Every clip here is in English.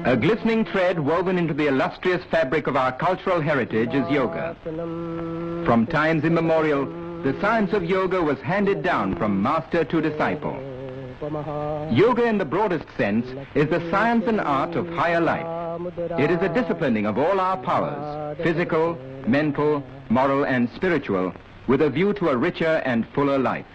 A glistening thread woven into the illustrious fabric of our cultural heritage is yoga. From times immemorial, the science of yoga was handed down from master to disciple. Yoga in the broadest sense is the science and art of higher life. It is a disciplining of all our powers, physical, mental, moral and spiritual, with a view to a richer and fuller life.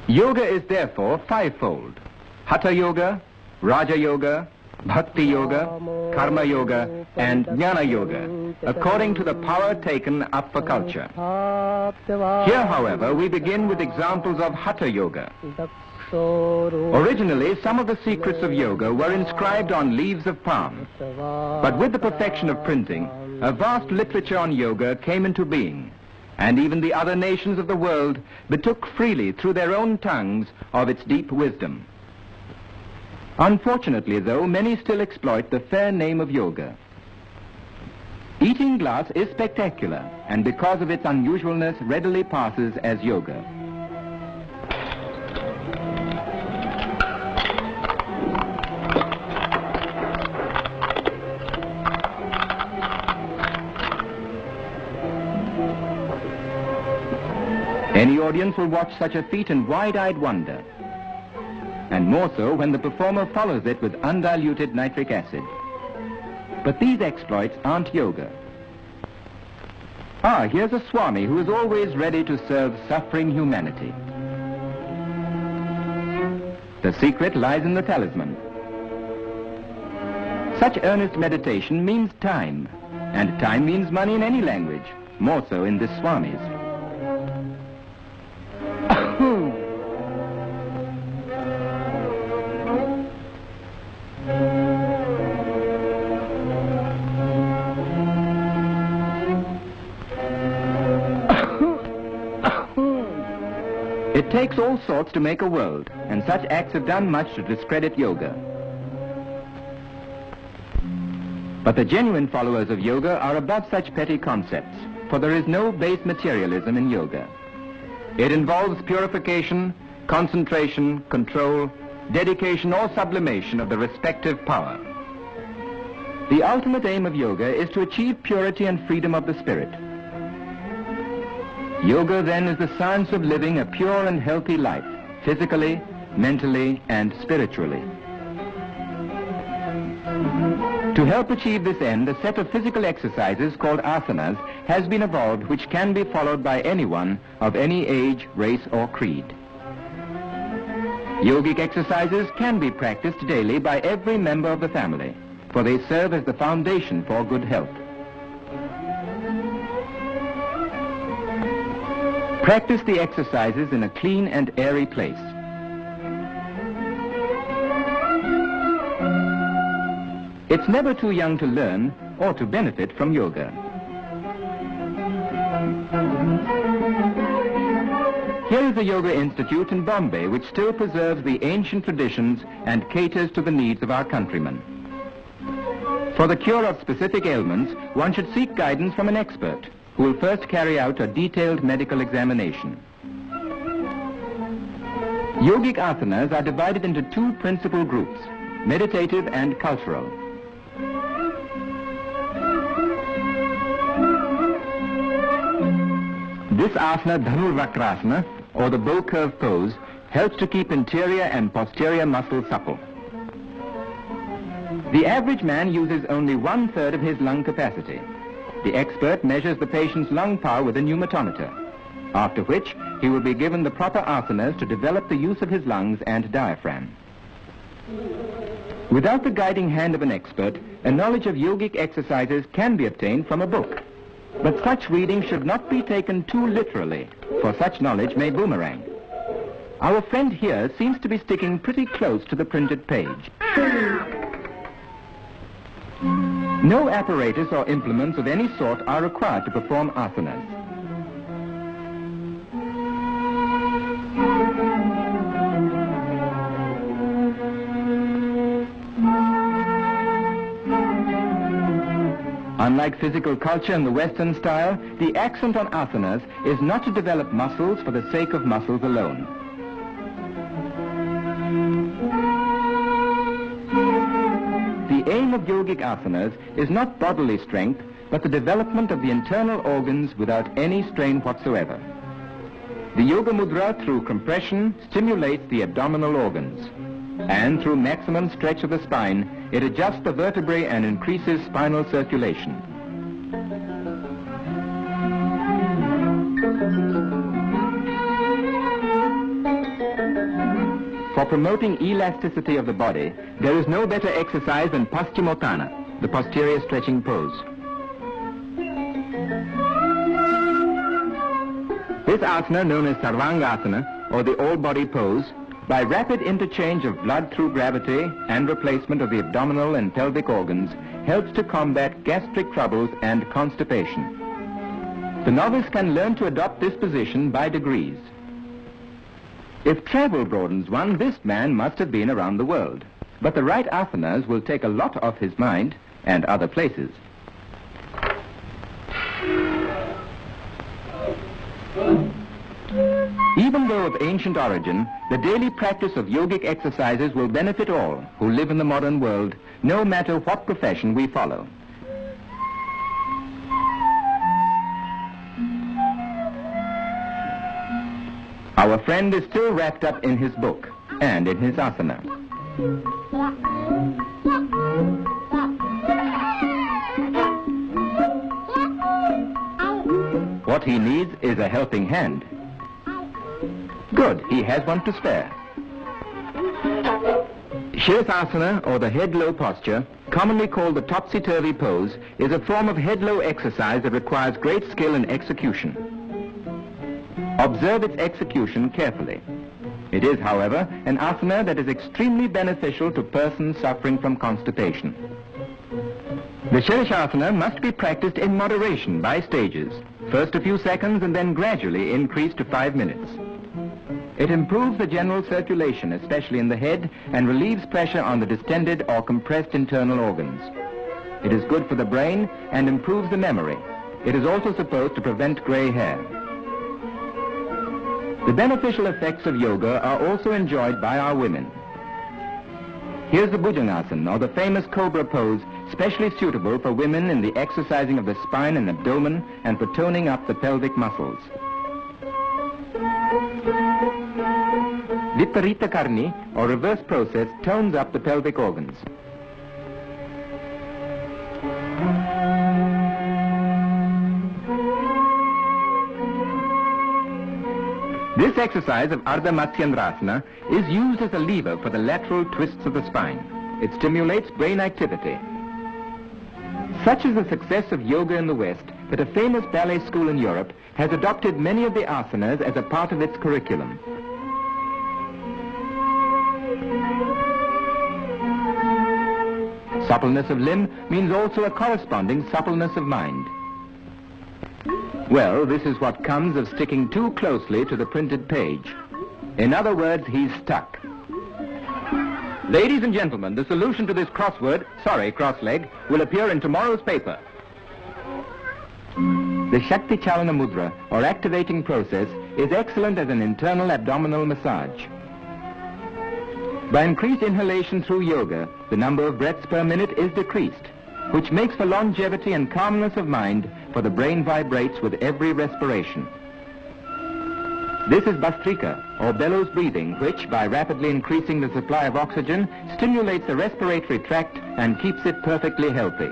Yoga is therefore fivefold: Hatha Yoga, Raja Yoga, Bhakti Yoga, Karma Yoga and Jnana Yoga, according to the power taken up for culture. Here, however, we begin with examples of Hatha Yoga. Originally, some of the secrets of yoga were inscribed on leaves of palm. But with the perfection of printing, a vast literature on yoga came into being, and even the other nations of the world betook freely through their own tongues of its deep wisdom. Unfortunately, though, many still exploit the fair name of yoga. Eating glass is spectacular, and because of its unusualness readily passes as yoga. Any audience will watch such a feat in wide-eyed wonder, and more so when the performer follows it with undiluted nitric acid. But these exploits aren't yoga. Ah, here's a Swami who is always ready to serve suffering humanity. The secret lies in the talisman. Such earnest meditation means time, and time means money in any language, more so in this Swami's. It takes all sorts to make a world, and such acts have done much to discredit yoga. But the genuine followers of yoga are above such petty concepts, for there is no base materialism in yoga. It involves purification, concentration, control, dedication or sublimation of the respective power. The ultimate aim of yoga is to achieve purity and freedom of the spirit. Yoga, then, is the science of living a pure and healthy life, physically, mentally, and spiritually. To help achieve this end, a set of physical exercises called asanas has been evolved, which can be followed by anyone of any age, race, or creed. Yogic exercises can be practiced daily by every member of the family, for they serve as the foundation for good health. Practice the exercises in a clean and airy place. It's never too young to learn or to benefit from yoga. Here is a yoga institute in Bombay which still preserves the ancient traditions and caters to the needs of our countrymen. For the cure of specific ailments, one should seek guidance from an expert who will first carry out a detailed medical examination. Yogic asanas are divided into two principal groups, meditative and cultural. This asana, Dhanurvakrasana, or the bow curve pose, helps to keep interior and posterior muscles supple. The average man uses only 1/3 of his lung capacity. The expert measures the patient's lung power with a pneumatometer, after which he will be given the proper asanas to develop the use of his lungs and diaphragm. Without the guiding hand of an expert, a knowledge of yogic exercises can be obtained from a book. But such reading should not be taken too literally, for such knowledge may boomerang. Our friend here seems to be sticking pretty close to the printed page. No apparatus or implements of any sort are required to perform asanas. Unlike physical culture in the Western style, the accent on asanas is not to develop muscles for the sake of muscles alone. aim of yogic asanas is not bodily strength, but the development of the internal organs without any strain whatsoever. The yoga mudra, through compression, stimulates the abdominal organs, and through maximum stretch of the spine, it adjusts the vertebrae and increases spinal circulation. For promoting elasticity of the body, there is no better exercise than Posthumortana, the posterior stretching pose. This asana, known as Sarvangasana, or the all-body pose, by rapid interchange of blood through gravity and replacement of the abdominal and pelvic organs, helps to combat gastric troubles and constipation. The novice can learn to adopt this position by degrees. If travel broadens one, this man must have been around the world. But the right asanas will take a lot off his mind and other places. Even though of ancient origin, the daily practice of yogic exercises will benefit all who live in the modern world, no matter what profession we follow. Our friend is still wrapped up in his book and in his asana. What he needs is a helping hand. Good, he has one to spare. Shirsasana, or the head-low posture, commonly called the topsy-turvy pose, is a form of head-low exercise that requires great skill and execution. Observe its execution carefully. It is, however, an asana that is extremely beneficial to persons suffering from constipation. The Shirshasana must be practiced in moderation by stages, first a few seconds and then gradually increased to 5 minutes. It improves the general circulation, especially in the head, and relieves pressure on the distended or compressed internal organs. It is good for the brain and improves the memory. It is also supposed to prevent gray hair. The beneficial effects of yoga are also enjoyed by our women. Here's the Bhujangasana, or the famous cobra pose, specially suitable for women in the exercising of the spine and abdomen and for toning up the pelvic muscles. Viparita Karni, or reverse process, tones up the pelvic organs. This exercise of Ardha Matsyendrasana is used as a lever for the lateral twists of the spine. It stimulates brain activity. Such is the success of yoga in the West that a famous ballet school in Europe has adopted many of the asanas as a part of its curriculum. Suppleness of limb means also a corresponding suppleness of mind. Well, this is what comes of sticking too closely to the printed page. In other words, he's stuck. Ladies and gentlemen, the solution to this crossword, cross-leg, will appear in tomorrow's paper. The Shakti Chalana Mudra, or activating process, is excellent as an internal abdominal massage. By increased inhalation through yoga, the number of breaths per minute is decreased, which makes for longevity and calmness of mind, for the brain vibrates with every respiration. This is Bhastrika, or bellows breathing, which, by rapidly increasing the supply of oxygen, stimulates the respiratory tract and keeps it perfectly healthy.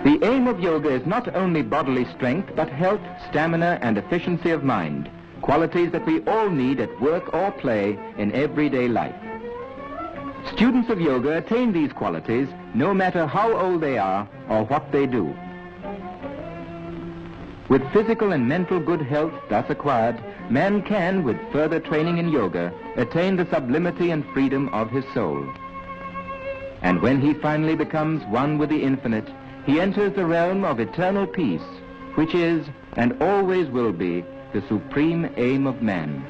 The aim of yoga is not only bodily strength, but health, stamina, and efficiency of mind, qualities that we all need at work or play in everyday life. Students of yoga attain these qualities no matter how old they are or what they do. With physical and mental good health thus acquired, man can, with further training in yoga, attain the sublimity and freedom of his soul. And when he finally becomes one with the infinite, he enters the realm of eternal peace, which is, and always will be, the supreme aim of man.